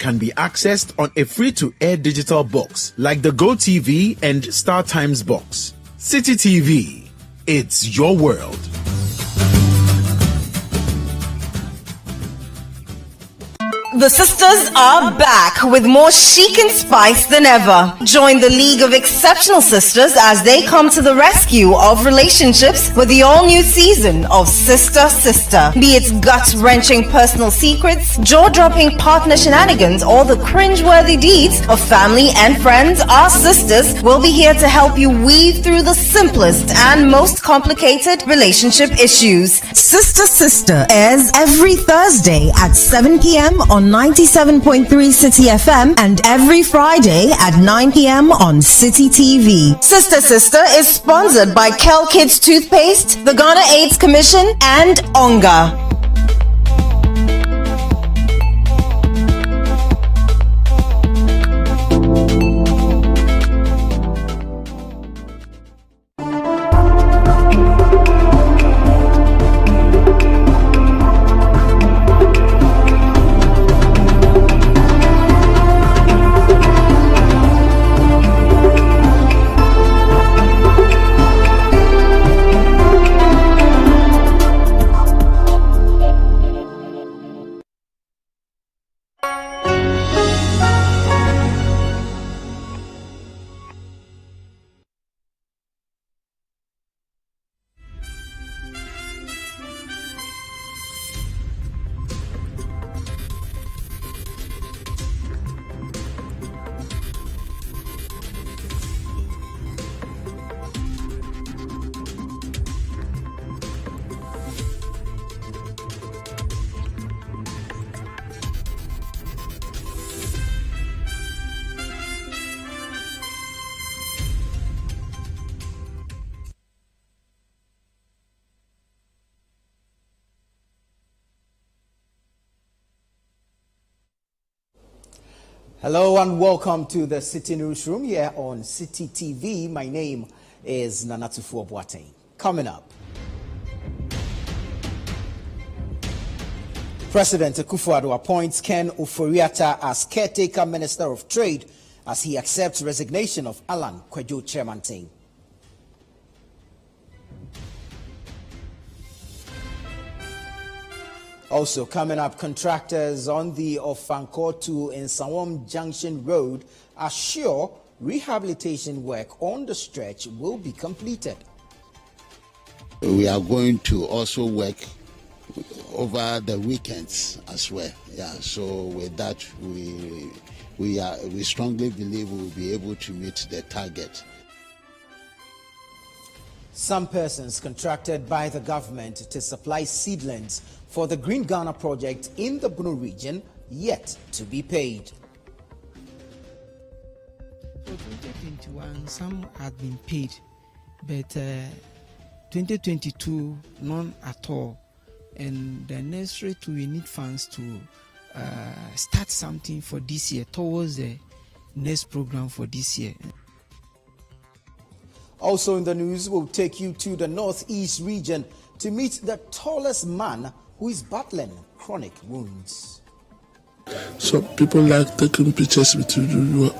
can be accessed on a free-to-air digital box like the GoTV and StarTimes box. Citi TV, it's your world. The sisters are back with more chic and spice than ever. Join the League of Exceptional Sisters as they come to the rescue of relationships with the all-new season of Sister Sister. Be it gut-wrenching personal secrets, jaw-dropping partner shenanigans, or the cringe-worthy deeds of family and friends, our sisters will be here to help you weave through the simplest and most complicated relationship issues. Sister Sister airs every Thursday at 7 p.m. on 97.3 Citi FM and every Friday at 9 p.m. on Citi TV. Sister Sister is sponsored by Kel Kids Toothpaste, the Ghana AIDS Commission, and Onga. Hello and welcome to the Citi Newsroom here on Citi TV. My name is Nanatufu Boateng. Coming up, President Akufo-Addo appoints Ken Ofori-Atta as caretaker Minister of Trade as he accepts resignation of Alan Kwadwo Kyerematen. Also coming up, contractors on the Ofanko in Sawam Junction Road are sure rehabilitation work on the stretch will be completed. We are going to also work over the weekends as well. Yeah, so with that, we strongly believe we will be able to meet the target. Some persons contracted by the government to supply seedlings for the Green Ghana project in the Bunu region yet to be paid. For 2021, some had been paid, but 2022, none at all. And the necessary to we need funds to start something for this year towards the next program for this year. Also in the news, we'll take you to the northeast region to meet the tallest man who is battling chronic wounds. So people like taking pictures with you.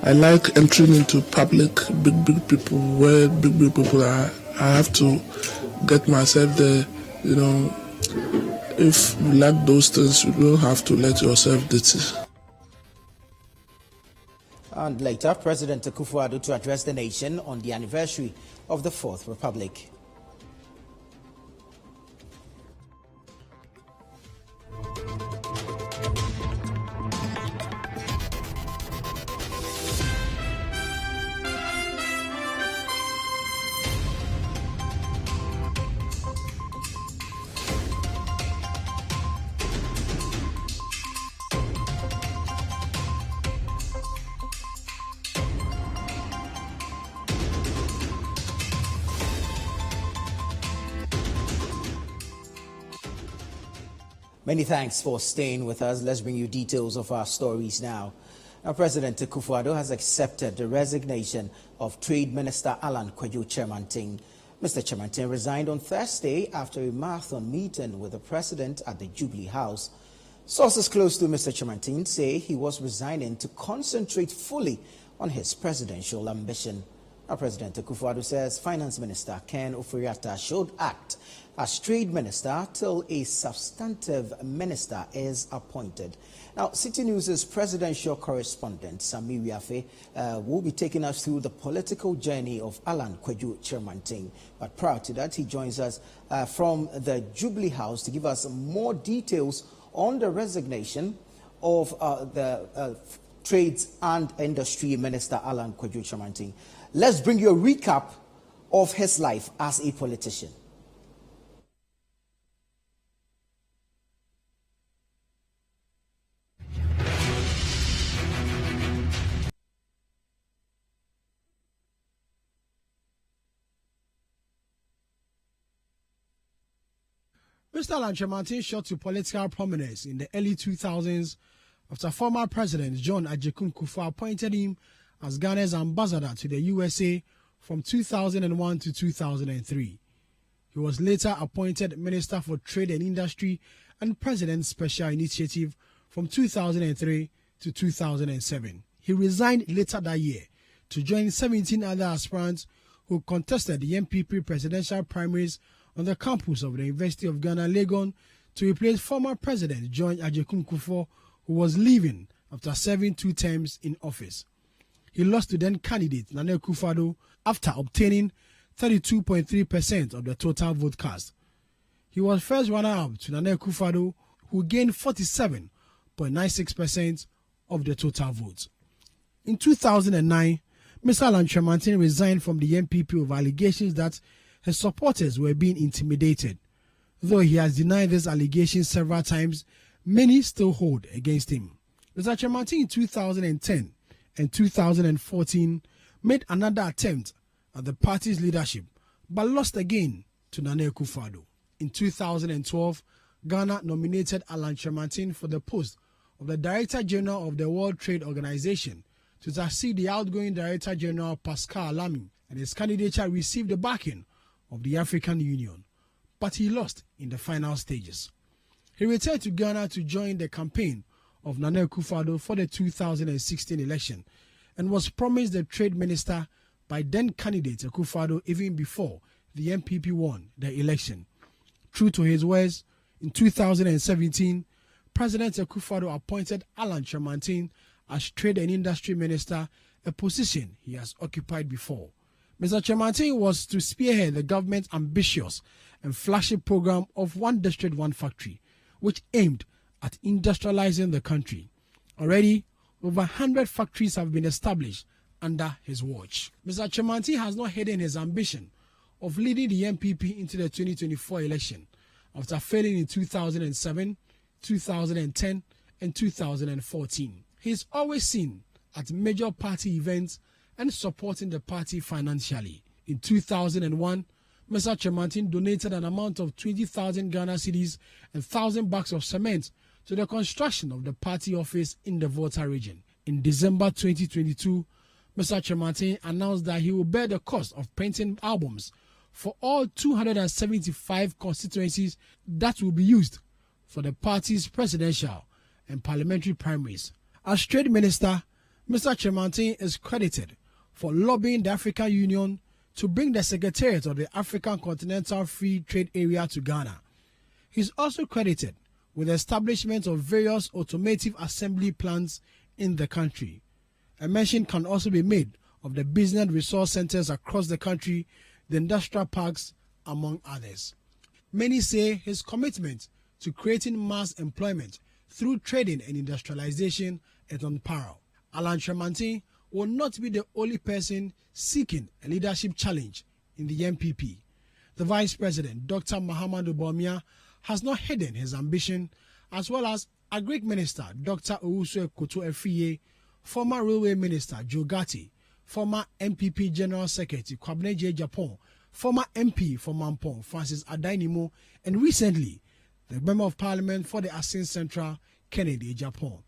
I like entering into public, big people, where big people are. I have to get myself there, you know. If you like those things, you don't have to let yourself dirty. And later, President Akufo-Addo to address the nation on the anniversary of the Fourth Republic. Many thanks for staying with us. Let's bring you details of our stories now. Now, President Akufo-Addo has accepted the resignation of Trade Minister Alan Kwadwo Kyerematen. Mr. Kyerematen resigned on Thursday after a marathon meeting with the President at the Jubilee House. Sources close to Mr. Kyerematen say he was resigning to concentrate fully on his presidential ambition. Now, President Akufo-Addo says Finance Minister Ken Ofori-Atta should act as Trade Minister till a substantive minister is appointed. Now, Citi News' presidential correspondent, Sami Wiafe, will be taking us through the political journey of Alan Kwadwo Kyerematen. But prior to that, he joins us from the Jubilee House to give us more details on the resignation of the Trades and Industry Minister Alan Kwadwo Kyerematen. Let's bring you a recap of his life as a politician. Mr. Alan Kyerematen shot to political prominence in the early 2000s after former President John Agyekum Kufuor appointed him as Ghana's ambassador to the USA from 2001 to 2003. He was later appointed Minister for Trade and Industry and President's Special Initiative from 2003 to 2007. He resigned later that year to join 17 other aspirants who contested the MPP presidential primaries on the campus of the University of Ghana, Legon, to replace former President John Agyekum Kufuor, who was leaving after serving 2 terms in office. He lost to then candidate Nana Akufo-Addo after obtaining 32.3% of the total vote cast. He was first runner-up to Nana Akufo-Addo, who gained 47.96% of the total votes. In 2009, Mr. Alan Kyerematen resigned from the MPP over allegations that his supporters were being intimidated. Though he has denied these allegations several times, many still hold against him. Mr. Kyerematen in 2010 and 2014 made another attempt at the party's leadership, but lost again to Nana Akufo-Addo. In 2012, Ghana nominated Alan Kyerematen for the post of the Director General of the World Trade Organization to succeed the outgoing Director General Pascal Lamy, and his candidature received the backing of the African Union, but he lost in the final stages. He returned to Ghana to join the campaign of Nana Akufo-Addo for the 2016 election and was promised the trade minister by then candidate Akufo-Addo even before the MPP won the election. True to his words, in 2017, President Akufo-Addo appointed Alan Kyerematen as Trade and Industry Minister, a position he has occupied before. Mr. Kyerematen was to spearhead the government's ambitious and flagship program of One District, One Factory, which aimed at industrializing the country. Already, over 100 factories have been established under his watch. Mr. Kyerematen has not hidden his ambition of leading the MPP into the 2024 election after failing in 2007, 2010, and 2014. He is always seen at major party events and supporting the party financially. In 2001, Mr. Kyerematen donated an amount of 20,000 Ghana cedis and 1,000 bags of cement to the construction of the party office in the Volta region. In December 2022, Mr. Kyerematen announced that he will bear the cost of printing albums for all 275 constituencies that will be used for the party's presidential and parliamentary primaries. As Trade Minister, Mr. Kyerematen is credited for lobbying the African Union to bring the Secretariat of the African Continental Free Trade Area to Ghana. He is also credited with the establishment of various automotive assembly plants in the country. A mention can also be made of the business resource centers across the country, the industrial parks, among others. Many say his commitment to creating mass employment through trading and industrialization is unparalleled. Alan Kyerematen will not be the only person seeking a leadership challenge in the MPP. The Vice President, Dr. Mahamudu Bawumia, has not hidden his ambition, as well as Agric Minister Dr. Owusu Ekoto-Efriye, former Railway Minister Joe Gatti, former MPP General Secretary Kwabena J. Japon, former MP for Mampong Francis Adainimo, and recently the Member of Parliament for the Asin Central Kennedy Japon.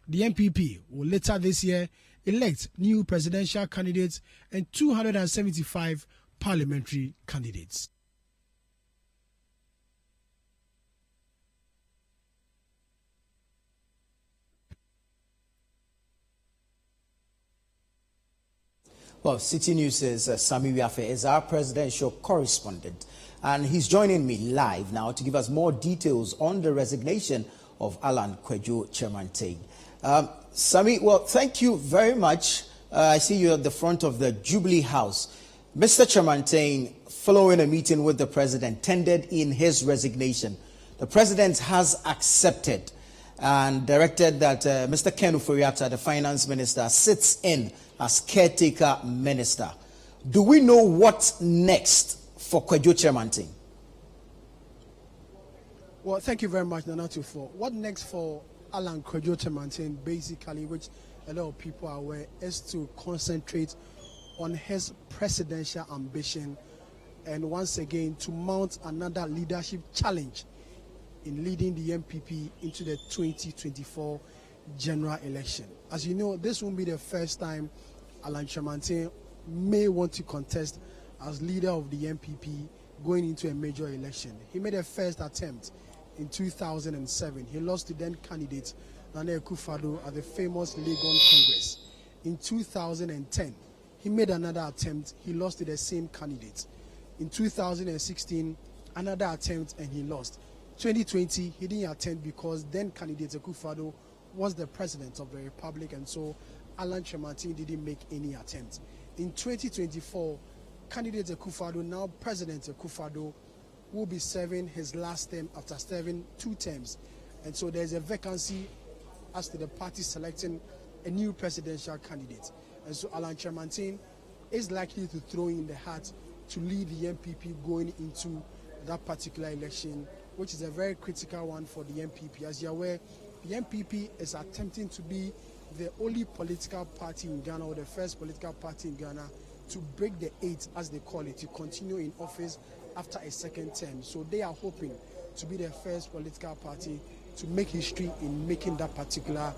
The MPP will later this year elect new presidential candidates and 275 parliamentary candidates. Well, Citi News' Sami Wiafe is our presidential correspondent, and he's joining me live now to give us more details on the resignation of Alan Kwadwo Kyerematen. Sami, well, thank you very much. I see you at the front of the Jubilee House. Mr. Kyerematen, following a meeting with the president, tendered in his resignation. The president has accepted and directed that Mr. Ken Ofori-Atta, the finance minister, sits in as caretaker minister. Do we know what's next for Kwadwo Kyerematen? Well, thank you very much, Nanatu, for what next for Alan Kwadwo Kyerematen, basically, which a lot of people are aware, is to concentrate on his presidential ambition and once again to mount another leadership challenge in leading the MPP into the 2024 general election. As you know, this won't be the first time Alan Kyerematen may want to contest as leader of the MPP going into a major election. He made a first attempt in 2007. He lost to then candidate Nana Akufo-Addo at the famous Legon Congress. In 2010, he made another attempt. He lost to the same candidate. In 2016, another attempt and he lost. 2020, he didn't attempt because then candidate Akufo-Addo was the president of the republic, and so Alan Kyerematen didn't make any attempt. In 2024, candidate Akufo-Addo, now President Akufo-Addo, will be serving his last term after serving 2 terms. And so there's a vacancy as to the party selecting a new presidential candidate. And so Alan Kyerematen is likely to throw in the hat to lead the MPP going into that particular election, which is a very critical one for the MPP. As you're aware, the MPP is attempting to be the only political party in Ghana, or the first political party in Ghana, to break the 8, as they call it, to continue in office after a second term. So they are hoping to be the first political party to make history in making that particular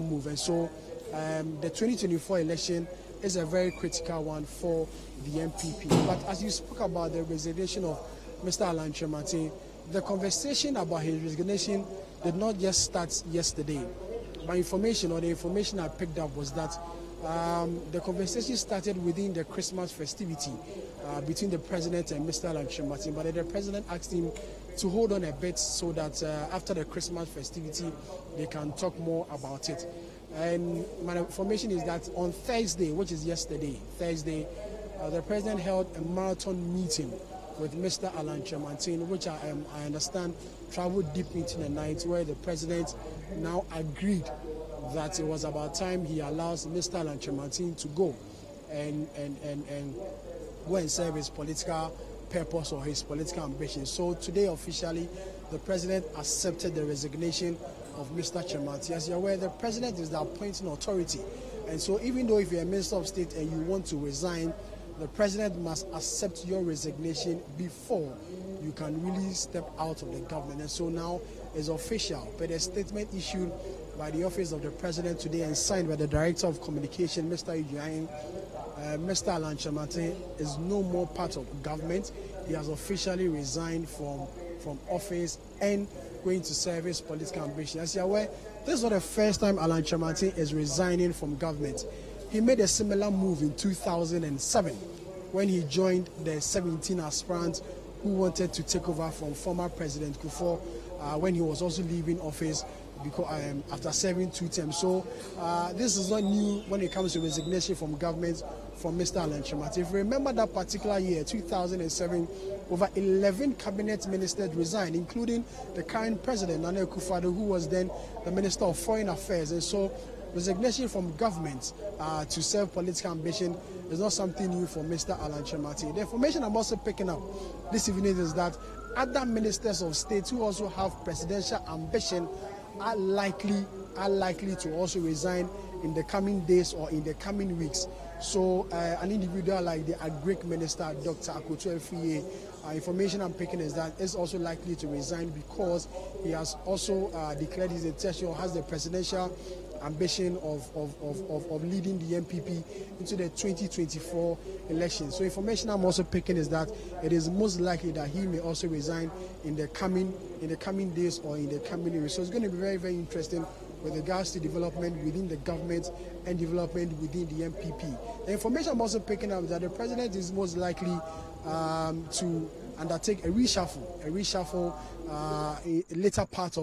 move. And so the 2024 election is a very critical one for the MPP. But as you spoke about the resignation of Mr. Alan Kyerematen, the conversation about his resignation did not just start yesterday. My information, or the information I picked up, was that the conversation started within the Christmas festivity between the president and Mr. Alan Kyerematen. But the president asked him to hold on a bit so that after the Christmas festivity, they can talk more about it. And my information is that on Thursday, which is yesterday, the president held a marathon meeting with Mr. Alan Kyerematen, which I understand traveled deep into the night, where the president now agreed that it was about time he allows Mr. Alan Kyerematen to go and go and serve his political purpose or his political ambition. So today, officially, the president accepted the resignation of Mr. Kyerematen. As you're aware, the president is the appointing authority. And so even though if you're a minister of state and you want to resign, the president must accept your resignation before you can really step out of the government. And so now it's official. But a statement issued by the office of the president today and signed by the director of communication, Mr. Ujuain, Mr. Alan Kyerematen is no more part of government. He has officially resigned from office and going to serve his political ambition. As you're aware, this is not the first time Alan Kyerematen is resigning from government. He made a similar move in 2007 when he joined the 17 aspirants who wanted to take over from former President Kufuor when he was also leaving office because after serving 2 terms. So this is not new when it comes to resignation from government from Mr. Alan Kyerematen. If you remember that particular year, 2007, over 11 cabinet ministers resigned, including the current president, Nana Akufo-Addo, who was then the Minister of Foreign Affairs. And so resignation from government to serve political ambition is not something new for Mr. Alan Kyerematen. The information I'm also picking up this evening is that other ministers of state who also have presidential ambition are likely to also resign in the coming days or in the coming weeks. So an individual like the Agric Minister, Dr. Akoto Efiye, information I'm picking is that is also likely to resign because he has also declared his intention or has the presidential ambition of leading the MPP into the 2024 election. So information I'm also picking is that it is most likely that he may also resign in the coming days or in the coming years. So it's going to be very, very interesting with regards to development within the government and development within the MPP. The information I'm also picking up is that the president is most likely to undertake a reshuffle later part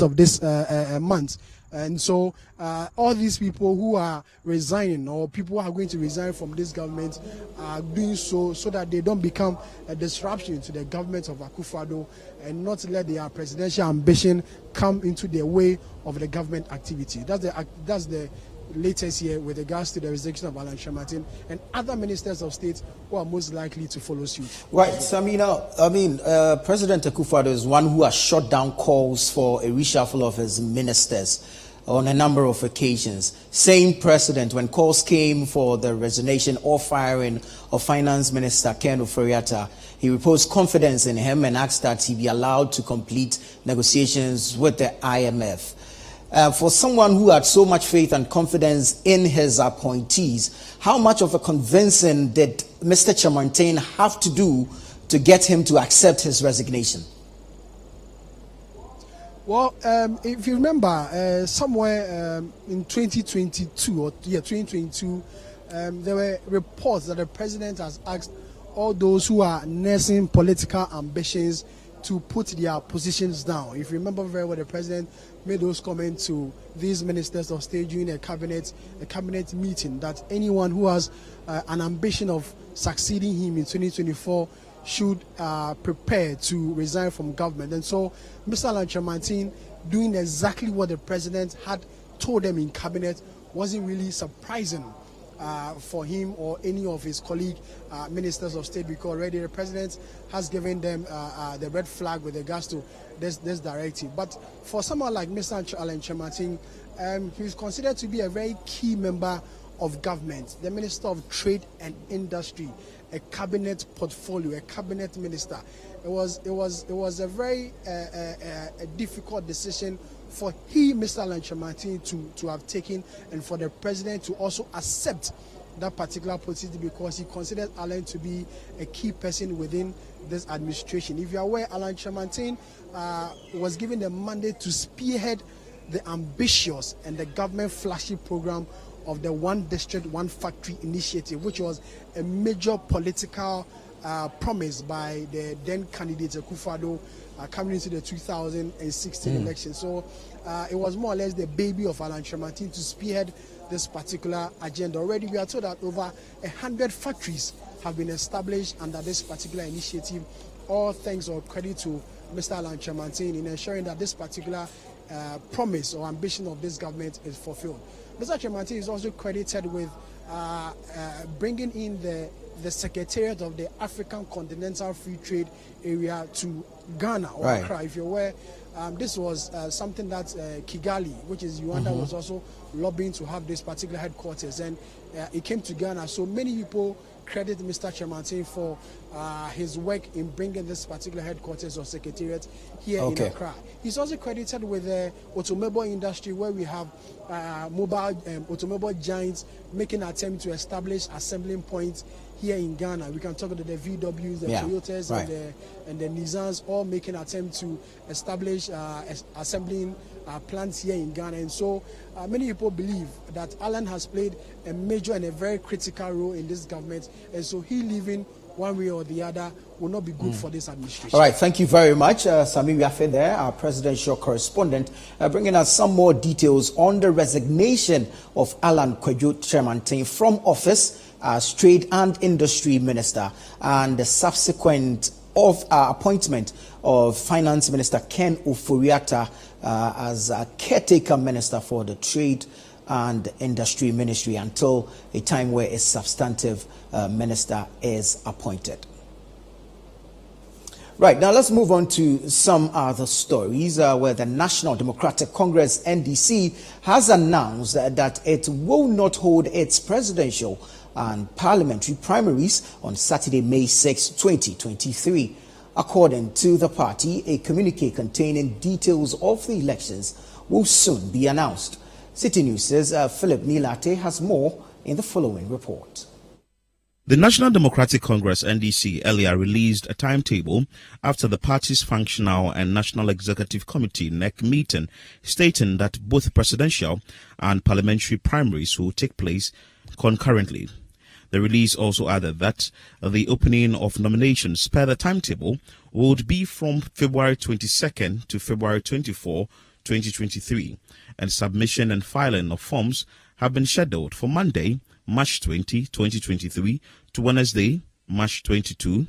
of this month. And so all these people who are resigning, or people who are going to resign from this government, are doing so that they don't become a disruption to the government of Akufo-Addo and not let their presidential ambition come into the way of the government activity. That's the latest here with regards to the resignation of Alan Kyerematen and other ministers of state who are most likely to follow suit. Right, Samina, President Akufo-Addo is one who has shut down calls for a reshuffle of his ministers on a number of occasions. Same precedent when calls came for the resignation or firing of Finance Minister Ken Ofori-Atta. He reposed confidence in him and asked that he be allowed to complete negotiations with the IMF. For someone who had so much faith and confidence in his appointees, how much of a convincing did Mr. Kyerematen have to do to get him to accept his resignation? Well, if you remember, somewhere in 2022, there were reports that the president has asked all those who are nursing political ambitions to put their positions down. If you remember very well, the president made those comments to these ministers of state during a cabinet meeting, that anyone who has an ambition of succeeding him in 2024 should prepare to resign from government. And so Mr. Alan Kyerematen doing exactly what the president had told them in cabinet wasn't really surprising for him or any of his colleague ministers of state, because already the president has given them the red flag with regards to this directive. But for someone like Mr. Alan Kyerematen, he is considered to be a very key member of government, the Minister of Trade and Industry, a cabinet portfolio, a cabinet minister. It was a very difficult decision for Mr. Alan Kyerematen to have taken, and for the president to also accept that particular position, because he considered Alan to be a key person within this administration. If you are aware, Alan Kyerematen was given the mandate to spearhead the ambitious and the government flagship program of the One District, One Factory initiative, which was a major political promise by the then candidate Akufo-Addo coming into the 2016 election. So it was more or less the baby of Alan Kyerematen to spearhead this particular agenda. Already we are told that over 100 factories have been established under this particular initiative, all thanks or credit to Mr. Alan Kyerematen in ensuring that this particular promise or ambition of this government is fulfilled. Mr. Kyerematen is also credited with bringing in the Secretariat of the African Continental Free Trade Area to Ghana or Accra. If you're aware, this was something that Kigali, which is Uganda, was also lobbying to have this particular headquarters, and it came to Ghana. So many people credit Mr. Kyerematen for his work in bringing this particular headquarters or secretariat here in Accra. He's also credited with the automobile industry, where we have mobile automobile giants making an attempt to establish assembling points here in Ghana. We can talk about the VWs, the Toyotas, and the Nissans, all making an attempt to establish assembling plants here in Ghana. And so many people believe that Alan has played a major and a very critical role in this government, and so he leaving one way or the other will not be good for this administration. All right, thank you very much, Sami Wiafe there, our presidential correspondent, bringing us some more details on the resignation of Alan Kyerematen from office as Trade and Industry Minister, and the subsequent appointment of Finance Minister Ken Ofori-Atta as a caretaker minister for the Trade and Industry Ministry until a time where a substantive minister is appointed. Right, now let's move on to some other stories where the National Democratic Congress, NDC, has announced that it will not hold its presidential and parliamentary primaries on Saturday, May 6, 2023. According to the party, a communique containing details of the elections will soon be announced. Citi News' Philip Nilate has more in the following report. The National Democratic Congress (NDC) earlier released a timetable after the party's Functional and National Executive Committee (NEC) meeting, stating that both presidential and parliamentary primaries will take place concurrently. The release also added that the opening of nominations per the timetable would be from February 22nd to February 24, 2023, and submission and filing of forms have been scheduled for Monday, March 20, 2023 to Wednesday, March 22,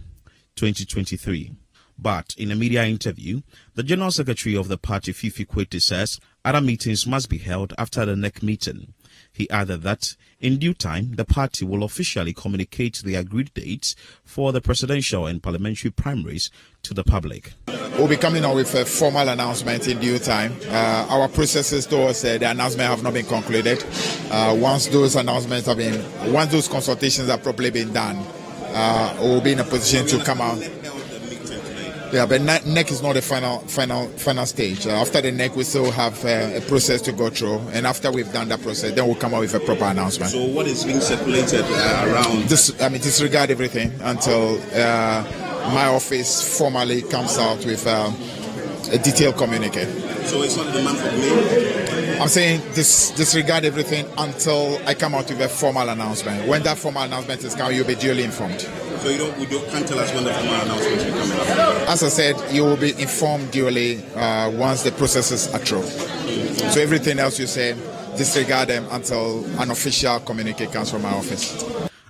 2023. But in a media interview, the General Secretary of the party, Fifi Kwete, says other meetings must be held after the NEC meeting. He added that in due time, the party will officially communicate the agreed dates for the presidential and parliamentary primaries to the public. We'll be coming out with a formal announcement in due time. Our processes towards the announcement have not been concluded. Once those consultations are properly been done, we'll be in a position to come out. Yeah, but NEC is not the final stage. After the NEC, we still have a process to go through, and after we've done that process, then we'll come out with a proper announcement. So what is being circulated around? Disregard everything until my office formally comes out with a detailed communique. So it's not the month of May? I'm saying disregard everything until I come out with a formal announcement. When that formal announcement is coming, you'll be duly informed. So you can't tell us when the formal announcement will come out? As I said, you will be informed duly once the processes are through. So everything else you say, disregard them until an official communique comes from my office.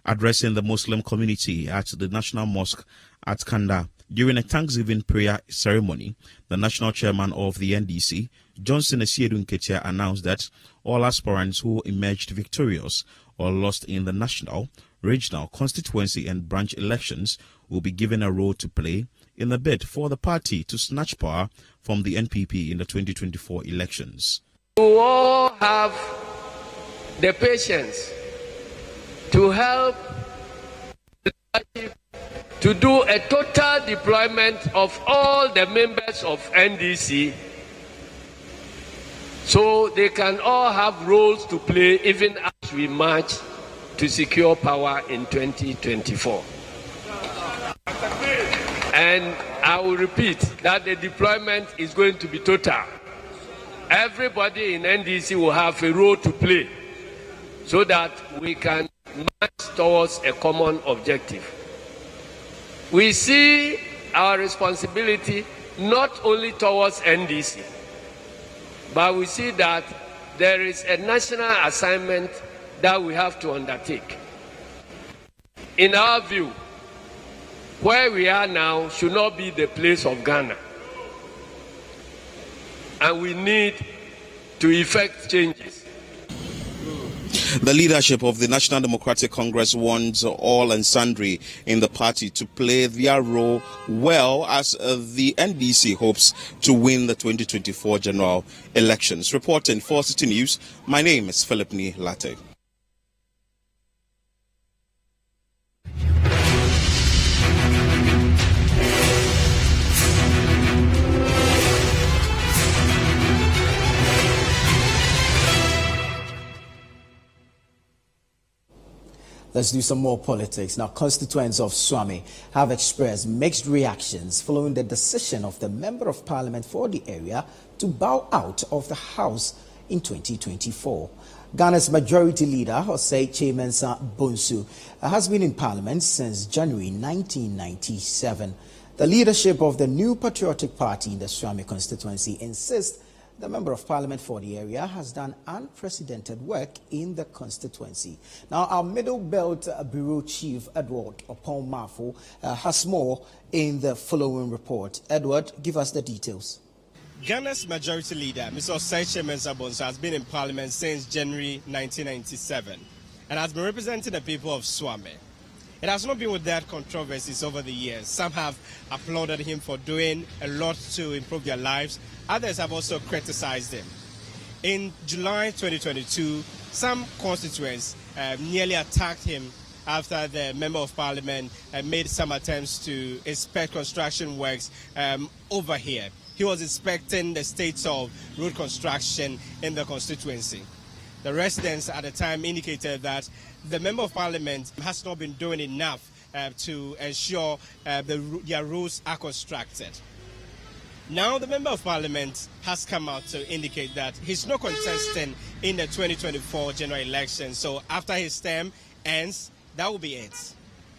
Addressing the Muslim community at the National Mosque at Kanda during a Thanksgiving prayer ceremony, the national chairman of the NDC, Johnson Esiedun Ketia, announced that all aspirants who emerged victorious or lost in the national, regional, constituency and branch elections will be given a role to play in the bid for the party to snatch power from the NPP in the 2024 elections. You all have the patience to help the party to do a total deployment of all the members of NDC so they can all have roles to play even as we march to secure power in 2024. And I will repeat that the deployment is going to be total. Everybody in NDC will have a role to play so that we can march towards a common objective. We see our responsibility not only towards NDC, but we see that there is a national assignment that we have to undertake. In our view, where we are now should not be the place of Ghana. And we need to effect changes. The leadership of the National Democratic Congress wants all and sundry in the party to play their role well as the NDC hopes to win the 2024 general elections. Reporting for Citi News, my name is Philip Ni Latte. Let's do some more politics. Now, constituents of Swami have expressed mixed reactions following the decision of the Member of Parliament for the area to bow out of the House in 2024. Ghana's Majority Leader, Osei Chimensa Bonsu, has been in Parliament since January 1997. The leadership of the New Patriotic Party in the Swami constituency insists the Member of Parliament for the area has done unprecedented work in the constituency. Now, our Middle Belt Bureau Chief, Edward Opon-Mafo, has more in the following report. Edward, give us the details. Ghana's Majority Leader, Mr. Osei Chimensa Bonsu, has been in Parliament since January 1997 and has been representing the people of Swami. It has not been without controversies over the years. Some have applauded him for doing a lot to improve their lives. Others have also criticized him. In July 2022, some constituents nearly attacked him after the Member of Parliament made some attempts to inspect construction works over here. He was inspecting the state of road construction in the constituency. The residents at the time indicated that the Member of Parliament has not been doing enough to ensure their roads are constructed. Now the Member of Parliament has come out to indicate that he's not contesting in the 2024 general election. So after his term ends, that will be it.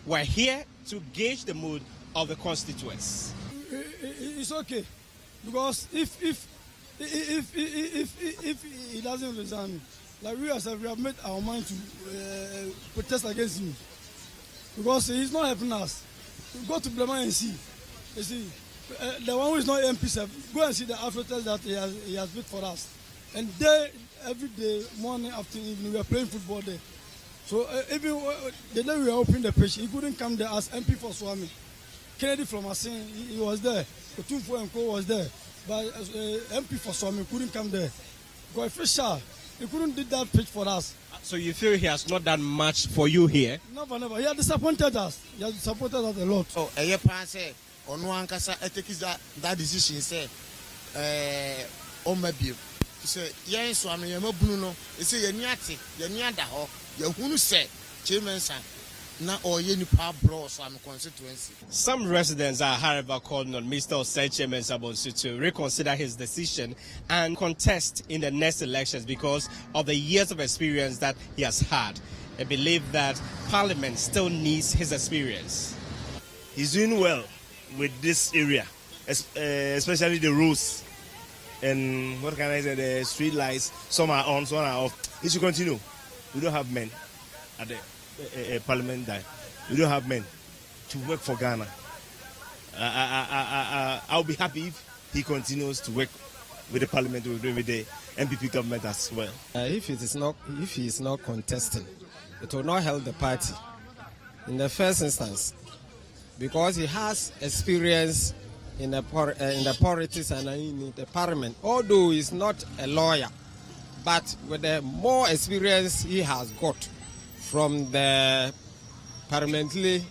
We're here to gauge the mood of the constituents. It's okay, because if he doesn't resign, like we have made our mind to protest against him, because he's not helping us. We go to Blema and see. You see, the one who is not MP, go and see the advertisement that he has built for us. And every day, morning, afternoon, evening, we are playing football there. So even the day we were opening the pitch, he couldn't come there as MP for Swami. Kennedy from Asin, he was there. Otunfo and Co was there. But MP for Swami couldn't come there. Because Fisher, he couldn't do that pitch for us. So you feel he has not done much for you here? Never. He has disappointed us. He has disappointed us a lot. Oh, say, on one case, I take that decision. Say, maybe. Say, yes, Swami, you're not Bruno. You say, you're Niati, you're Niadaho, you're who say, Chairman. Some residents are, however, calling on Mr. Osei Mensah-Bonsu to reconsider his decision and contest in the next elections because of the years of experience that he has had. They believe that Parliament still needs his experience. He's doing well with this area, especially the roads and what can I say, the street lights. Some are on, some are off. He should continue. We don't have men at the Parliament die. We don't have men to work for Ghana. I'll be happy if he continues to work with the Parliament, with the MPP government as well. If he is not contesting, it will not help the party in the first instance, because he has experience in the politics and in the Parliament. Although he's not a lawyer, but with the more experience he has got from the parliamentary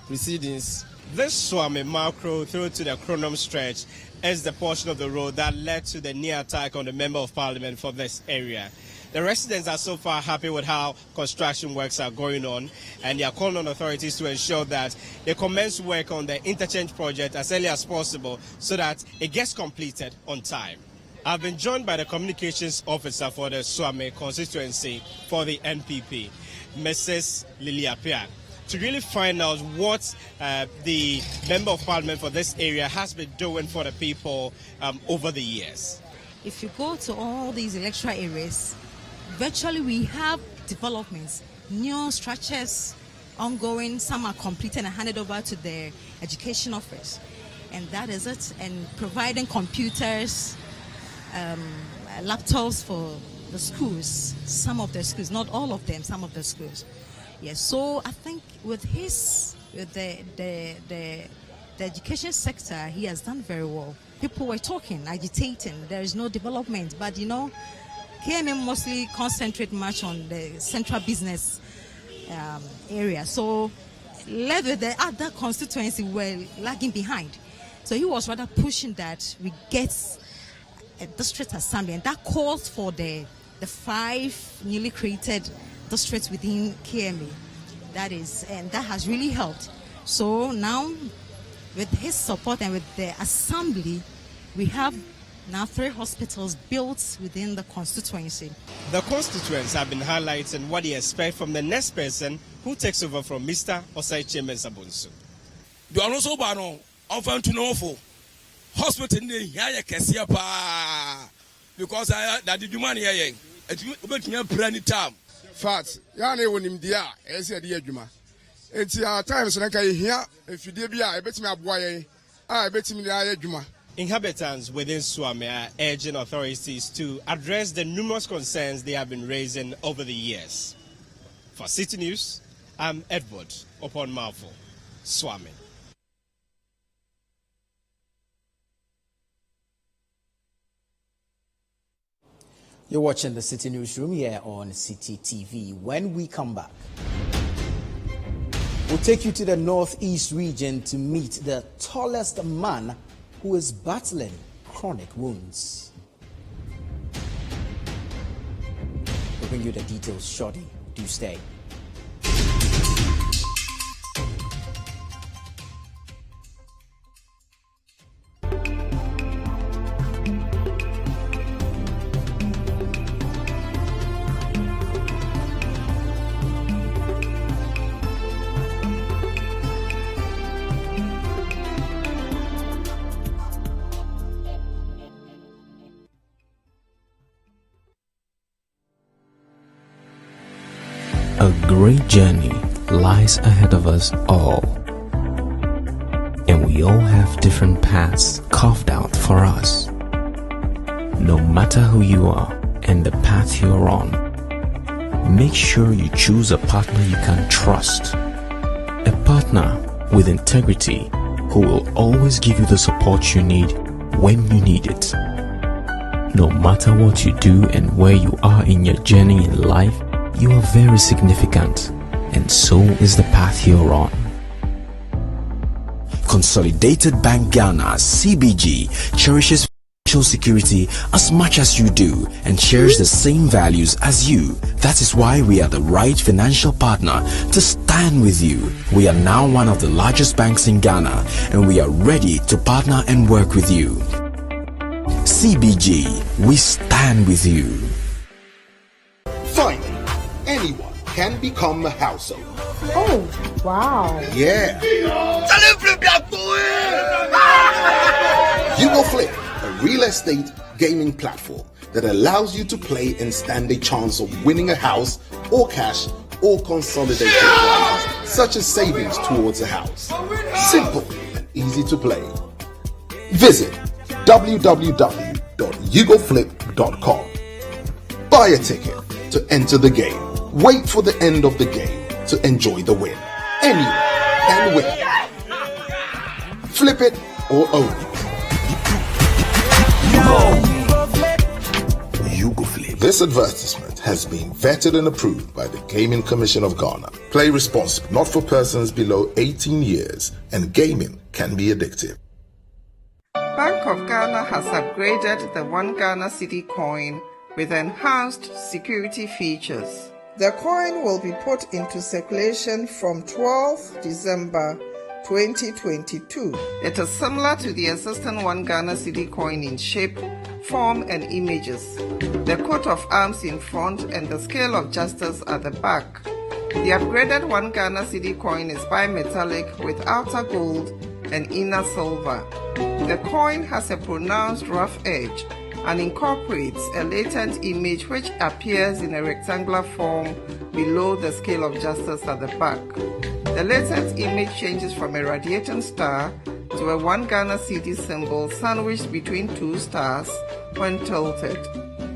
proceedings. This Swami macro through to the Chronom stretch is the portion of the road that led to the near attack on the Member of Parliament for this area. The residents are so far happy with how construction works are going on, and they are calling on authorities to ensure that they commence work on the interchange project as early as possible so that it gets completed on time. I've been joined by the communications officer for the Swami constituency for the NPP, Mrs. Lilia Pian, to really find out what the Member of Parliament for this area has been doing for the people over the years. If you go to all these electoral areas, virtually we have developments, new structures ongoing, some are completed and handed over to their education office. And that is it. And providing computers, laptops for the schools, some of the schools, not all of them, some of the schools. Yes, so I think with the education sector, he has done very well. People were talking, agitating, there is no development, but you know, KMM mostly concentrate much on the central business area. So the other constituency were lagging behind. So he was rather pushing that we get a district assembly, and that calls for the 5 newly created districts within KMA. And that has really helped. So now, with his support and with the assembly, we have now 3 hospitals built within the constituency. The constituents have been highlighting what they expect from the next person who takes over from Mr. Osei Mensah-Bonsu. Do I also ban often to know for hospital in the Kessia pa because I that the money here. It's a brand time. Fats, Yana won him there, as a dear Juma. It's times like I hear if you did be I bet me a boy, I bet me the Juma. Inhabitants within Swami are urging authorities to address the numerous concerns they have been raising over the years. For Citi News, I'm Edward Upon Malfo, Swami. You're watching the Citi Newsroom here on Citi TV. When we come back, we'll take you to the northeast region to meet the tallest man who is battling chronic wounds. bring you the details shortly. Do stay. A great journey lies ahead of us all, and we all have different paths carved out for us. No matter who you are and the path you're on, make sure you choose a partner you can trust, a partner with integrity who will always give you the support you need when you need it. No matter what you do and where you are in your journey in life, you are very significant, and so is the path you're on. Consolidated Bank Ghana, CBG, cherishes financial security as much as you do and shares the same values as you. That is why we are the right financial partner to stand with you. We are now one of the largest banks in Ghana, and we are ready to partner and work with you. CBG, we stand with you. Finally, anyone can become a household. Oh, wow. Yeah. You Go Flip, a real estate gaming platform that allows you to play and stand a chance of winning a house or cash or consolidated prizes, such as savings towards a house. Simple and easy to play. Visit www.yougoflip.com. Buy a ticket to enter the game. Wait for the end of the game to enjoy the win. Anyone can win. Flip it or own it. You Go Flip. This advertisement has been vetted and approved by the Gaming Commission of Ghana. Play responsibly, not for persons below 18 years, and gaming can be addictive. Bank of Ghana has upgraded the One Ghana Citi coin with enhanced security features. The coin will be put into circulation from 12th December 2022. It is similar to the existing One Ghana Citi coin in shape, form and images. The coat of arms in front and the scale of justice at the back. The upgraded One Ghana Citi coin is bimetallic with outer gold and inner silver. The coin has a pronounced rough edge and incorporates a latent image which appears in a rectangular form below the scale of justice at the back. The latent image changes from a radiating star to a One Ghana Citi symbol sandwiched between two stars when tilted.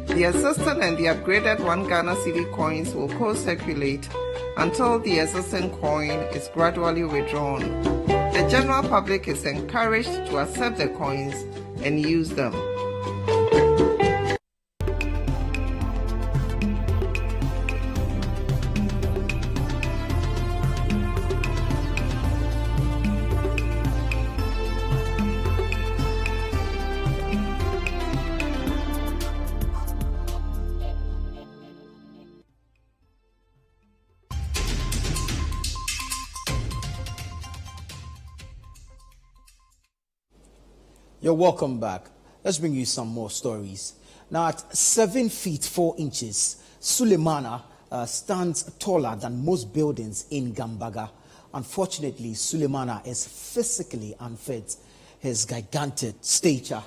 The existing and the upgraded One Ghana Citi coins will co-circulate until the existing coin is gradually withdrawn. The general public is encouraged to accept the coins and use them. You're welcome back. Let's bring you some more stories. Now, at 7 feet 4 inches, Sulemana stands taller than most buildings in Gambaga. Unfortunately, Sulemana is physically unfit. His gigantic stature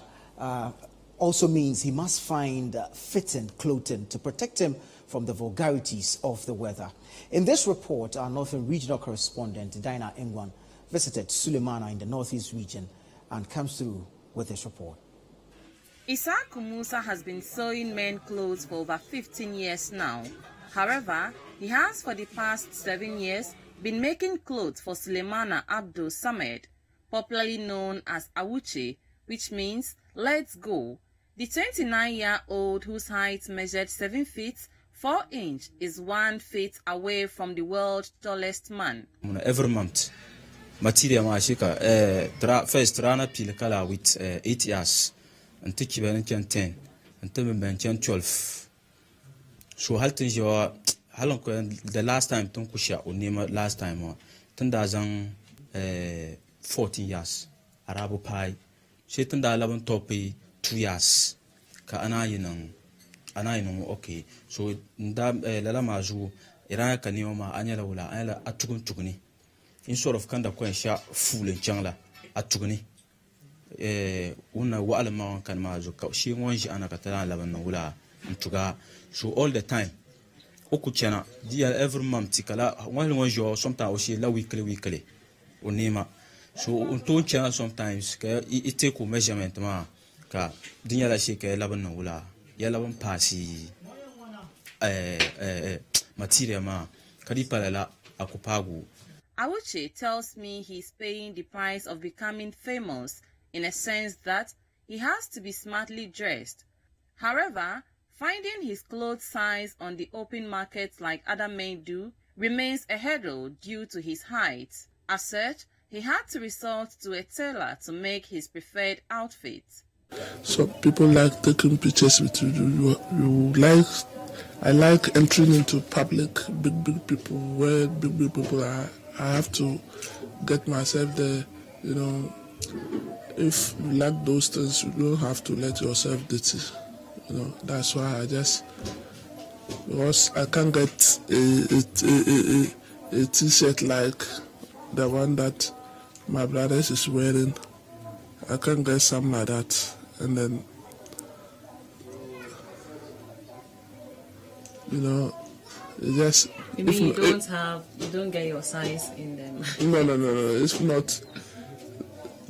also means he must find fitting clothing to protect him from the vulgarities of the weather. In this report, our Northern Regional Correspondent, Dinah Engwan, visited Sulemana in the Northeast region and comes through with this report. Isaac Musa has been sewing men clothes for over 15 years now. However, he has for the past 7 years been making clothes for Sulemana Abdul Samed, popularly known as Awuche, which means let's go. The 29-year-old whose height measured 7 feet 4 inches is 1 feet away from the world's tallest man. Every month, material mashika first rana pile kala with 8 years and take you 10 and tell me 12. So haltin jawa halon ko the last time tun kusha unima last time tun da zan 14 years arabu pai sai tun da labon topi 2 years ka ana yinan okay so nda lala mazu ira ka ni ma anyala wala anyala atuguni in sort of kanda ko sha fulin changla atuguni una wa alma kan mazu ka shi wonji ana ka tara laban wala ntuga so all the time okuchana dia every month kala wonjo sometimes she la weekly onima so unto chana sometimes ka it take measurement ma ka dinya la shi ka laban wala ya laban pasi material ma kadi palala akupagu. Awuche tells me he's paying the price of becoming famous in a sense that he has to be smartly dressed. However, finding his clothes size on the open market like other men do remains a hurdle due to his height. As such, he had to resort to a tailor to make his preferred outfit. So people like taking pictures with you. I like entering into public, big people, where big people are. I have to get myself there, you know. If you like those things, you don't have to let yourself dirty. You know, that's why because I can't get a t-shirt like the one that my brother is wearing. I can't get something like that. And then, you know, it just... You mean you don't get your size in them? No. It's not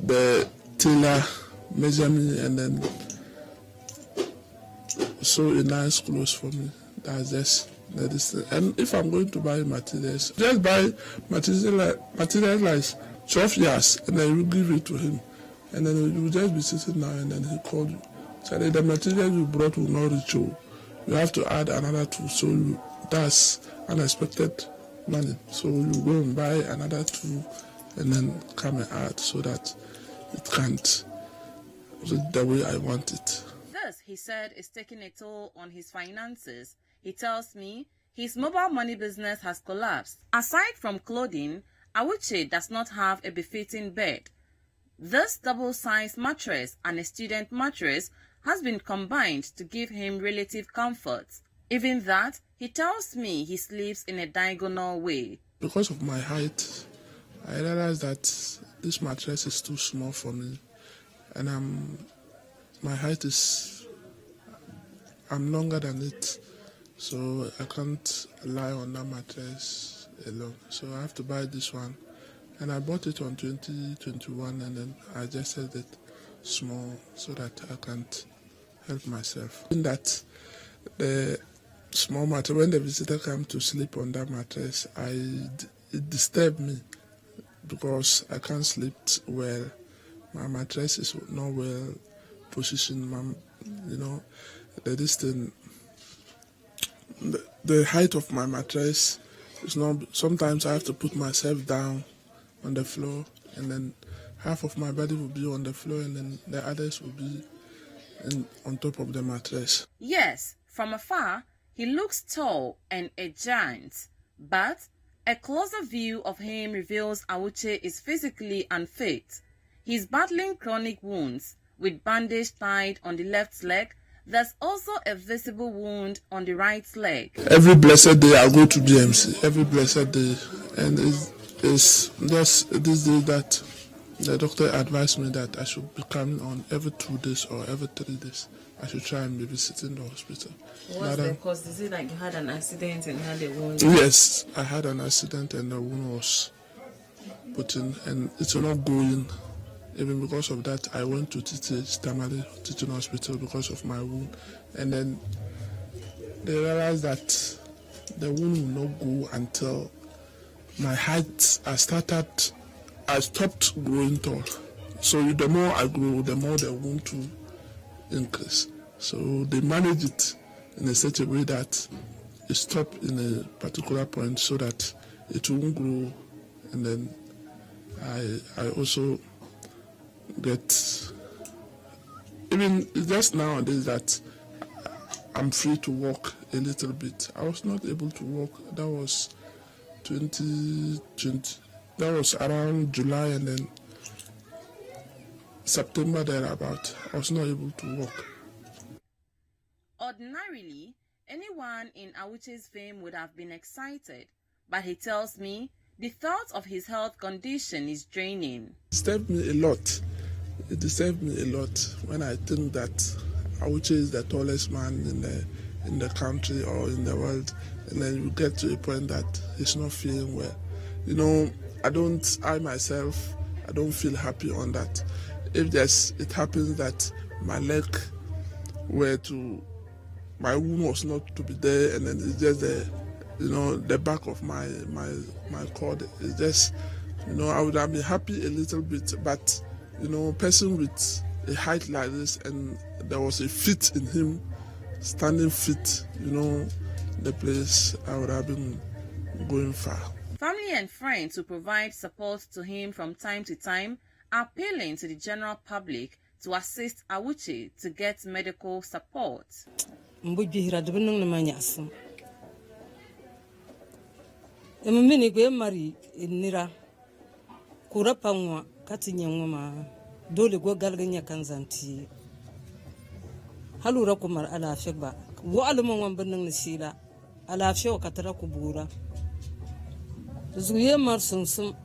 the tailor measure me and then sew a nice clothes for me. That's just the and if I'm going to buy materials, just buy materials like 12 years and then you give it to him. And then you will just be sitting there and then he called you. So the material you brought will not reach you. You have to add another two. So that's unexpected money. So you go and buy another two and then come and add so that it can't the way I want it. This, he said, is taking a toll on his finances. He tells me his mobile money business has collapsed. Aside from clothing, Awuche does not have a befitting bed. This double-sized mattress and a student mattress has been combined to give him relative comfort. Even that, he tells me he sleeps in a diagonal way. Because of my height, I realized that this mattress is too small for me. And my height is, I'm longer than it. So I can't lie on that mattress alone. So I have to buy this one. And I bought it on 2021 and then I just set it small so that I can't help myself. In that the small mattress, when the visitor comes to sleep on that mattress, it disturbs me because I can't sleep well. My mattress is not well positioned. You know, the height of my mattress is not. Sometimes I have to put myself down on the floor, and then half of my body will be on the floor, and then the others will be on top of the mattress. Yes, from afar, he looks tall and a giant, but a closer view of him reveals Awuche is physically unfit. He's battling chronic wounds, with bandage tied on the left leg. There's also a visible wound on the right leg. Every blessed day I go to GMC, every blessed day, and it's just this day that the doctor advised me that I should be coming on every 2 days or every 3 days. I should try and maybe sit in the hospital. What's the cause? Is it like you had an accident and had a wound? Yes, I had an accident and the wound was put in, and it's not going. Even because of that, I went to Citi Teaching Hospital because of my wound, and then they realized that the wound will not go until my height. I stopped growing tall. So the more I grow, the more the wound to increase. So they manage it in such a way that it stops in a particular point so that it won't grow. And then I also get, even just nowadays that I'm free to walk a little bit. I was not able to walk. That was 2020. That was around July, and then September thereabout. I was not able to walk. Ordinarily, anyone in Awuche's fame would have been excited, but he tells me the thought of his health condition is draining. It disturbed me a lot. It disturbed me a lot when I think that Awuche is the tallest man in the country or in the world, and then you get to a point that he's not feeling well. You know, I myself don't feel happy on that. If it happens that my leg my wound was not to be there, and then it's just the back of my cord. It's just, I would have been happy a little bit, but, person with a height like this, and there was a fit in him, standing fit, the place I would have been going far. Family and friends who provide support to him from time to time are appealing to the general public to assist Awuche to get medical support. Dole go galganya kanzanti halura kumar ala fegba wo alumon wan bannan sila ala fiyo katara kubura zuye mar sunsum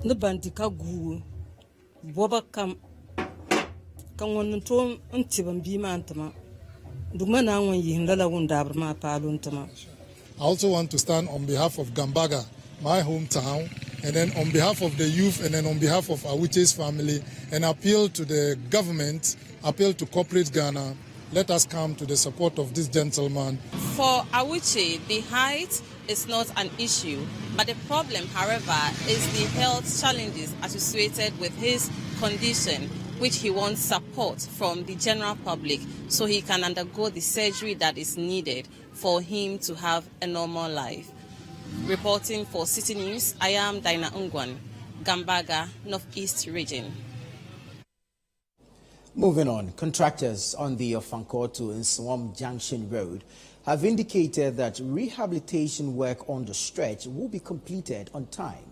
ne bandi ka gu boba kam kan wannan to antiban bi ma antama duma na wan yi ndala wunda ma palun tama. I also want to stand on behalf of Gambaga, my hometown, and then on behalf of the youth, and then on behalf of Awuche's family, and appeal to the government, appeal to corporate Ghana, let us come to the support of this gentleman. For Awuche, the height is not an issue, but the problem, however, is the health challenges associated with his condition, which he wants support from the general public so he can undergo the surgery that is needed for him to have a normal life. Reporting for Citi News, I am Dinah Ungwan, Gambaga, Northeast Region. Moving on, contractors on the Ofankoto and Swam Junction Road have indicated that rehabilitation work on the stretch will be completed on time.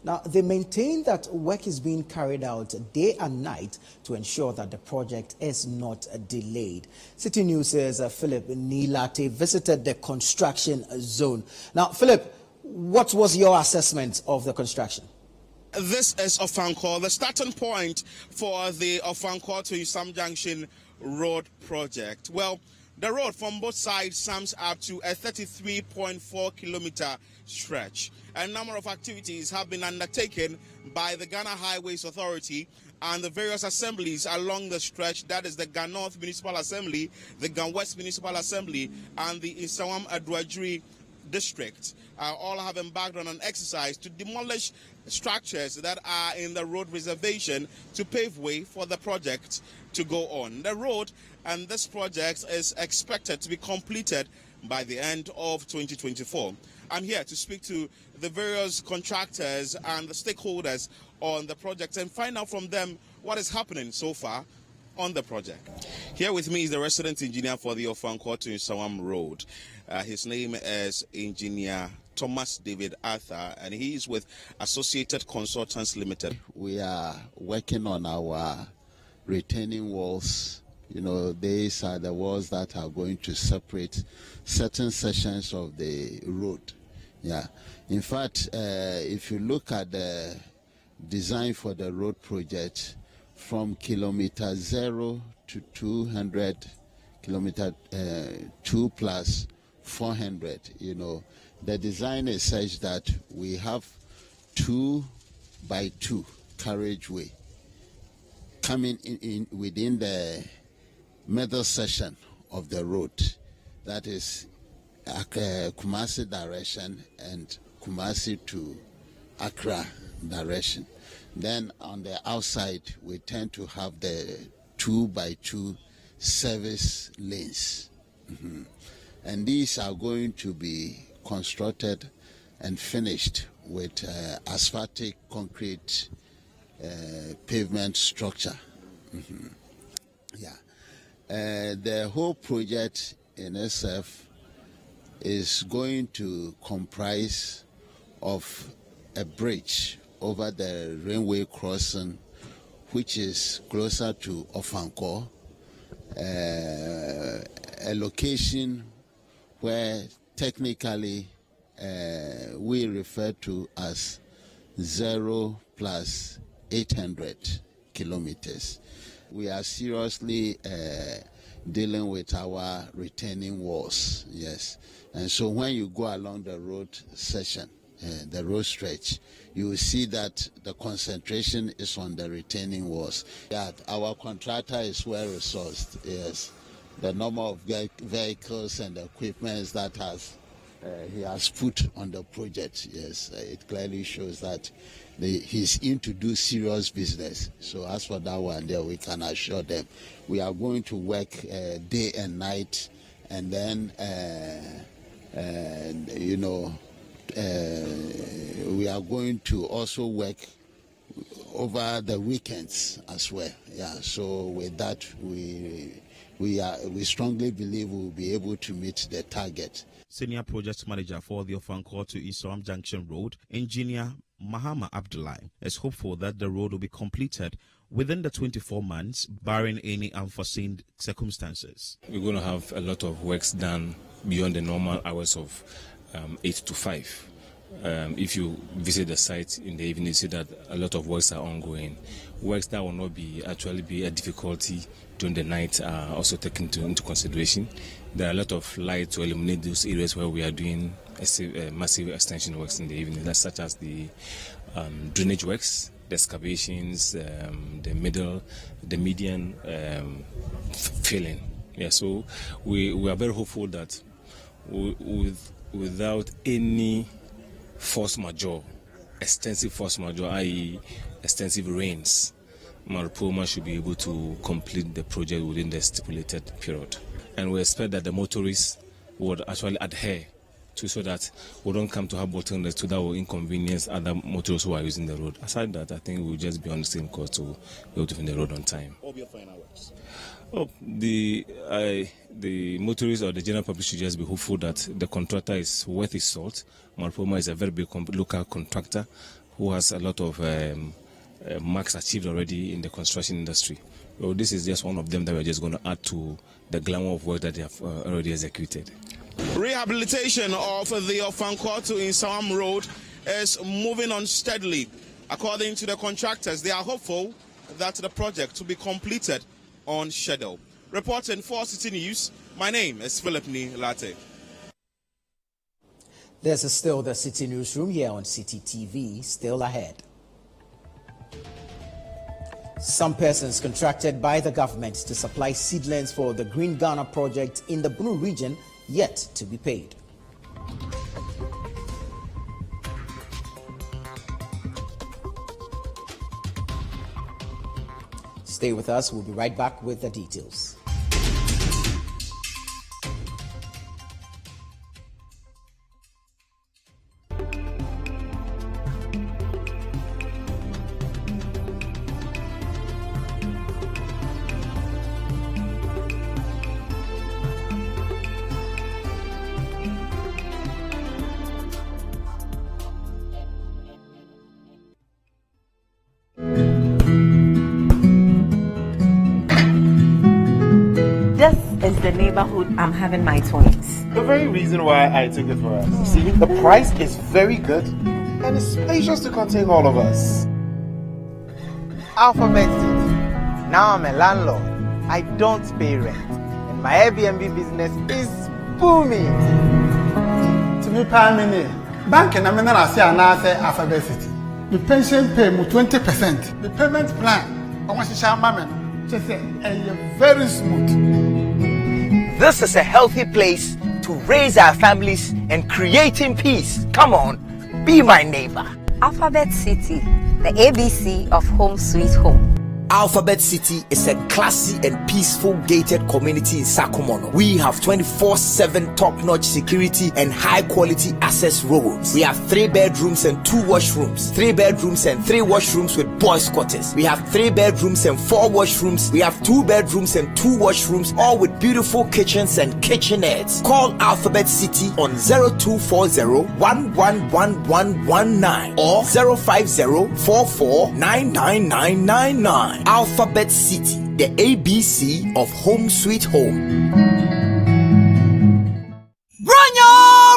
Now, they maintain that work is being carried out day and night to ensure that the project is not delayed. Citi News' Philip Nilate visited the construction zone. Now, Philip, what was your assessment of the construction? This is Ofanko, the starting point for the Ofanko to Isam Junction Road project. Well, the road from both sides sums up to a 33.4-kilometer stretch. A number of activities have been undertaken by the Ghana Highways Authority and the various assemblies along the stretch. That is the Ghana North Municipal Assembly, the Ghana West Municipal Assembly, and the Isawam Adwajiri District. All have embarked on an exercise to demolish structures that are in the road reservation to pave way for the project to go on. The road and this project is expected to be completed by the end of 2024. I'm here to speak to the various contractors and the stakeholders on the project and find out from them what is happening so far on the project. Here with me is the resident engineer for the Ofanko to Sawam Road. His name is Engineer Thomas David Arthur, and he is with Associated Consultants Limited. We are working on our retaining walls. You know, these are the walls that are going to separate certain sections of the road. Yeah. In fact, if you look at the design for the road project, from kilometer 0 to 200, kilometer 2 plus 400, you know, the design is such that we have 2 by 2 carriageway coming in within the middle section of the road. That is Kumasi direction and Kumasi to Accra direction. Then on the outside, we tend to have the 2 by 2 service lanes. Mm-hmm. And these are going to be constructed and finished with asphaltic concrete pavement structure. Mm-hmm. Yeah. The whole project in SF is going to comprise of a bridge over the railway crossing, which is closer to Ofanko, a location where technically we refer to as 0 plus 800 kilometers. We are seriously dealing with our retaining walls, yes. And so when you go along the road section, the road stretch, you will see that the concentration is on the retaining walls. Yeah, our contractor is well resourced, yes. The number of vehicles and equipment that he has put on the project, yes, it clearly shows that he's in to do serious business. So as for that one there, we can assure them we are going to work day and night, and then we are going to also work over the weekends as well. Yeah. So with that, we strongly believe we will be able to meet the target. Senior Project Manager for the Ofanko to Islam Junction Road, Engineer Mahama Abdullahi, is hopeful that the road will be completed within the 24 months, barring any unforeseen circumstances. We're going to have a lot of works done beyond the normal hours of 8 to 5. If you visit the site in the evening, you see that a lot of works are ongoing. Works that will not be a difficulty during the night are also taken into consideration. There are a lot of light to illuminate those areas where we are doing massive extension works in the evening, such as the drainage works, the excavations, the median filling. Yeah, so we are very hopeful that without any force majeure, extensive force majeure, i.e. extensive rains, Maripoma should be able to complete the project within the stipulated period. And we expect that the motorists would actually adhere to, so that we don't come to have bottlenecks to that will inconvenience other motorists who are using the road. Aside that, I think we'll just be on the same course to be able to find the road on time. What will be your final works? Oh, the motorists or the general public should just be hopeful that the contractor is worth his salt. Maripoma is a very big local contractor who has a lot of marks achieved already in the construction industry. So this is just one of them that we're just going to add to the glamour of work that they have already executed. Rehabilitation of the Ofanko to Insawam Road is moving on steadily. According to the contractors, they are hopeful that the project will be completed on schedule. Reporting for Citi News, my name is Philip Latte. This is still the Citi Newsroom here on Citi TV, still ahead. Some persons contracted by the government to supply seedlings for the Green Ghana project in the Bunu region yet to be paid. Stay with us, we'll be right back with the details. Is the neighborhood I'm having my twins. The very reason why I took it for us. See, the price is very good and it's spacious to contain all of us. Alphabet City. Now I'm a landlord. I don't pay rent. And my Airbnb business is booming. To me, bank and I'm say Alphabet City. The pension pay me 20%. The payment plan, I want to share my just say very smooth. This is a healthy place to raise our families and creating peace. Come on, be my neighbor. Alphabet City, the ABC of home sweet home. Alphabet City is a classy and peaceful gated community in Sakumono. We have 24/7 top-notch security and high-quality access roads. We have 3 bedrooms and 2 washrooms, 3 bedrooms and 3 washrooms with boys' quarters. We have 3 bedrooms and 4 washrooms. We have 2 bedrooms and 2 washrooms, all with beautiful kitchens and kitchenettes. Call Alphabet City on 0240-111119 or 050-44-99999. Alphabet City, the ABC of Home Sweet Home.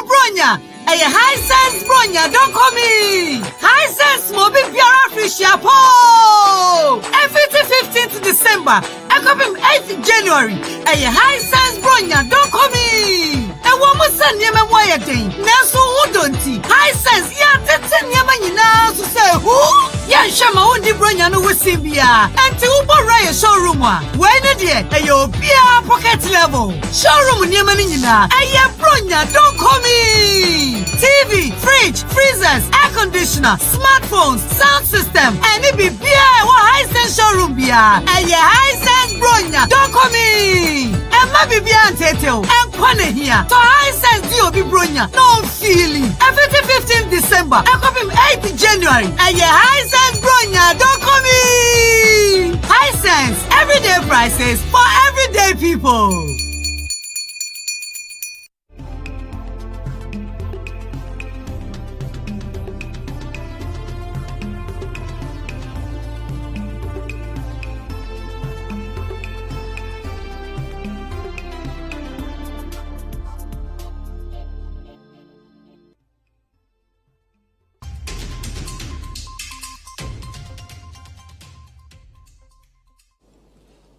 Bronya, a high sense Bronya, don't call me. High sense Mobi Piara Fishapo. Every 15th December, I come him 8th January, a high sense Bronya, don't call me. A woman send him a wire thing. Nasu Udonti, high sense, yeah, that's in Yamana to say who? Yeah, Shama Undi Bronya no Sibia, and to Uber Raya showroom. When it is a Pia pocket level showroom Yamanina, a Bronya, don't call me. TV, fridge, freezers, air conditioner, smartphones, sound system, and it be Pia or high sense showroom Bia, a high sense Bronya, don't call me. And maybe Bian Teto, and Kwane here. To high sense D.O.B. Bronya, no feeling. Every 15th December, I come him 8th January, and high sense Bronya, don't call me. High sense, everyday prices for everyday people.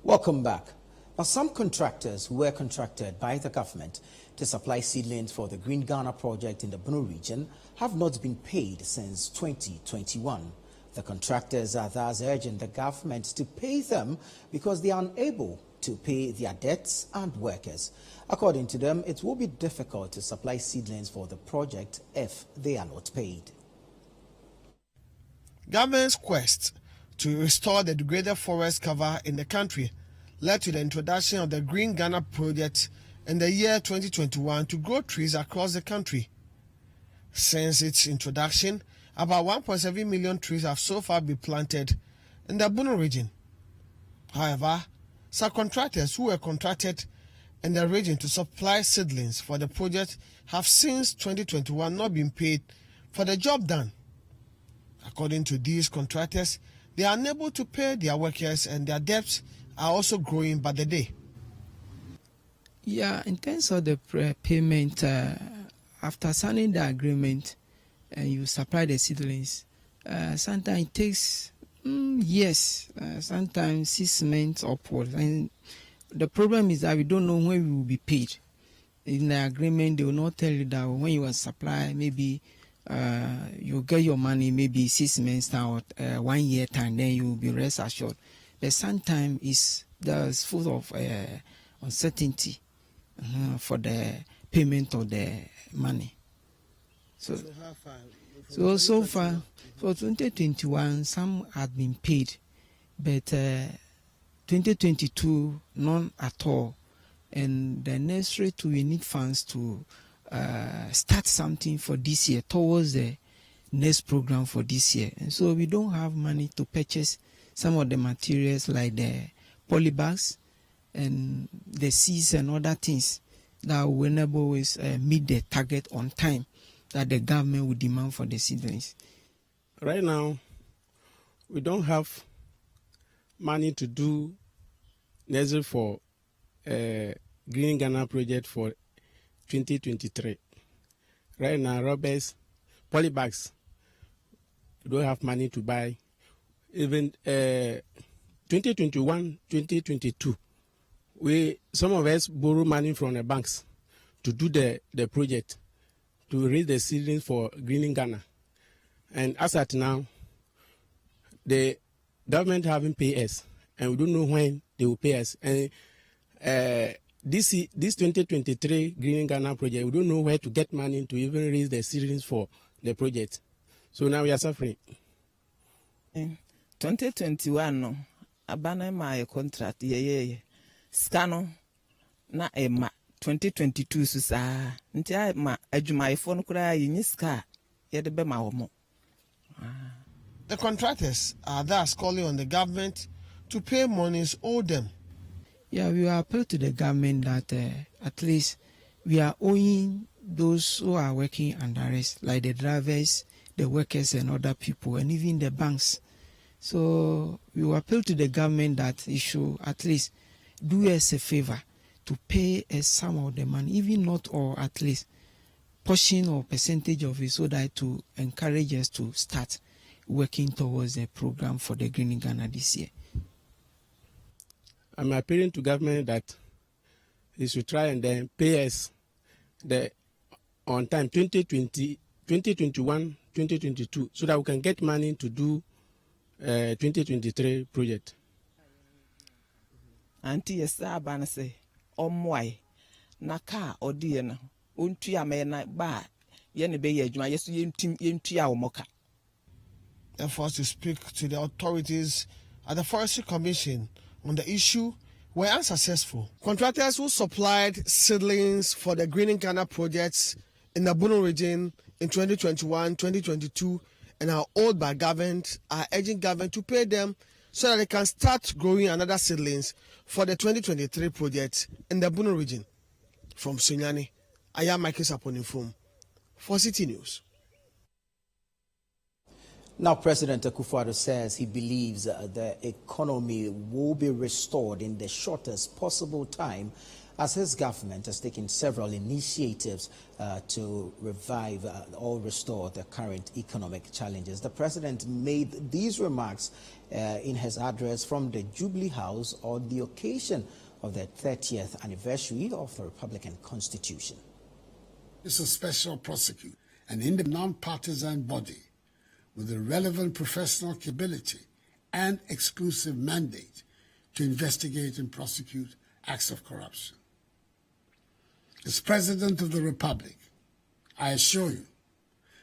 Welcome back. Now, some contractors who were contracted by the government to supply seedlings for the Green Ghana project in the Bono region have not been paid since 2021. The contractors are thus urging the government to pay them because they are unable to pay their debts and workers. According to them, it will be difficult to supply seedlings for the project if they are not paid. Government's quest to restore the degraded forest cover in the country led to the introduction of the Green Ghana project in the year 2021 to grow trees across the country. Since its introduction, about 1.7 million trees have so far been planted in the Bono region. However, some contractors who were contracted in the region to supply seedlings for the project have since 2021 not been paid for the job done. According to these contractors, they are unable to pay their workers and their debts are also growing by the day. Yeah, in terms of the payment, after signing the agreement and you supply the seedlings, sometimes it takes years, sometimes 6 months upwards. And the problem is that we don't know when we will be paid. In the agreement, they will not tell you that when you are supply, maybe you get your money maybe 6 months time or 1 year time, then you will be rest assured. But sometimes there's full of uncertainty for the payment of the money. So far, for 2021, some have been paid, but 2022, none at all. And the necessary we need funds to start something for this year towards the next program for this year. And so we don't have money to purchase some of the materials like the polybags and the seeds and other things that will enable us meet the target on time that the government will demand for the seedlings. Right now, we don't have money to do necessary for Green Ghana project for 2023. Right now, rubbers, polybags, we don't have money to buy. Even 2021, 2022, some of us borrow money from the banks to do the project, to raise the seedlings for Green Ghana. And as at now, the government haven't paid us, and we don't know when they will pay us. And this 2023 Green Ghana project, we don't know where to get money to even raise the seedlings for the project. So now we are suffering. 2021 no abana my contract ye scano na ema 2022 so saa nti ma adwumayefo no kura yin ska ye de be ma wo mo. The contractors are thus calling on the government to pay monies owed them. Yeah, we will appeal to the government that at least we are owing those who are working under us, like the drivers, the workers, and other people, and even the banks. So we will appeal to the government that it should at least do us a favor to pay us some of the money, even not all, at least portion or percentage of it, so that to encourage us to start working towards the program for the Green Ghana this year. I'm appealing to government that they should try and then pay us on time 2020, 2021, 2022, so that we can get money to do 2023 project. Auntie yesa abana say omwai na car odi na ontua me na ba ye ne be ye adwuma yeso yentua wo moka. Efforts to speak to the authorities at the Forestry Commission on the issue were unsuccessful. Contractors who supplied seedlings for the Green Ghana projects in the Bono region in 2021, 2022 and are owed by government are urging government to pay them so that they can start growing another seedlings for the 2023 project in the Bono region. From Sunyani, I am Michael Saponinfum for Citi News. Now, President Akufo-Addo says he believes the economy will be restored in the shortest possible time, as his government has taken several initiatives to revive or restore the current economic challenges. The president made these remarks in his address from the Jubilee House on the occasion of the 30th anniversary of the Republican Constitution. It's a special prosecutor, an independent non-partisan body with a relevant professional capability and exclusive mandate to investigate and prosecute acts of corruption. As President of the Republic, I assure you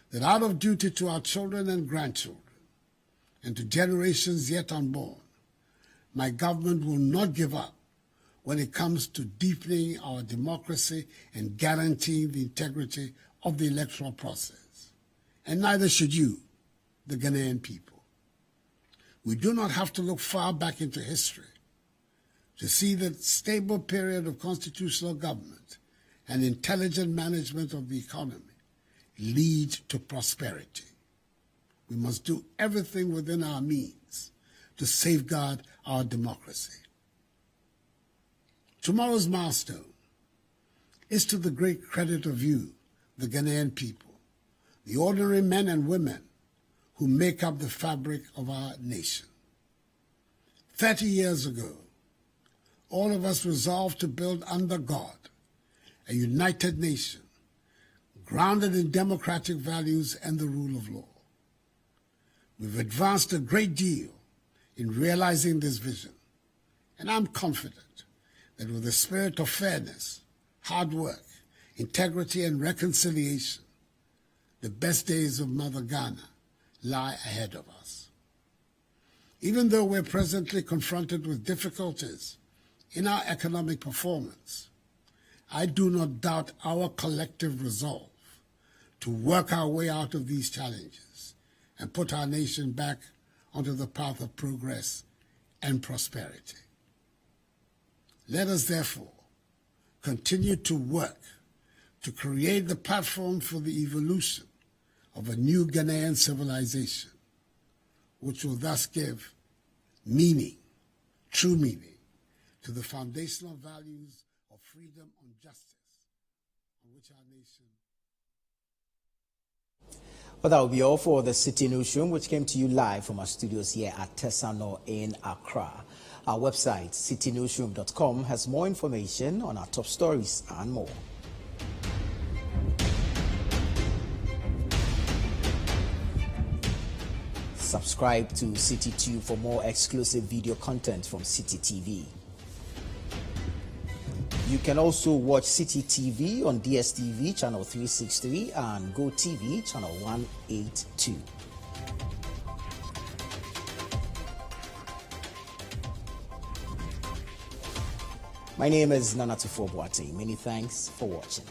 that out of duty to our children and grandchildren and to generations yet unborn, my government will not give up when it comes to deepening our democracy and guaranteeing the integrity of the electoral process. And neither should you, the Ghanaian people. We do not have to look far back into history to see that stable period of constitutional government and intelligent management of the economy lead to prosperity. We must do everything within our means to safeguard our democracy. Tomorrow's milestone is to the great credit of you, the Ghanaian people, the ordinary men and women who make up the fabric of our nation. 30 years ago, all of us resolved to build under God a united nation, grounded in democratic values and the rule of law. We've advanced a great deal in realizing this vision, and I'm confident that with a spirit of fairness, hard work, integrity, and reconciliation, the best days of Mother Ghana lie ahead of us. Even though we're presently confronted with difficulties in our economic performance, I do not doubt our collective resolve to work our way out of these challenges and put our nation back onto the path of progress and prosperity. Let us therefore continue to work to create the platform for the evolution of a new Ghanaian civilization, which will thus give meaning, true meaning, to the foundational values of freedom and justice on which our nation... Well, that will be all for the Citi Newsroom, which came to you live from our studios here at Tesano in Accra. Our website, citinewsroom.com, has more information on our top stories and more. Subscribe to Citi Tube for more exclusive video content from Citi TV. You can also watch Citi TV on DSTV channel 363 and GoTV channel 182. My name is Nana Tufo Boate. Many thanks for watching.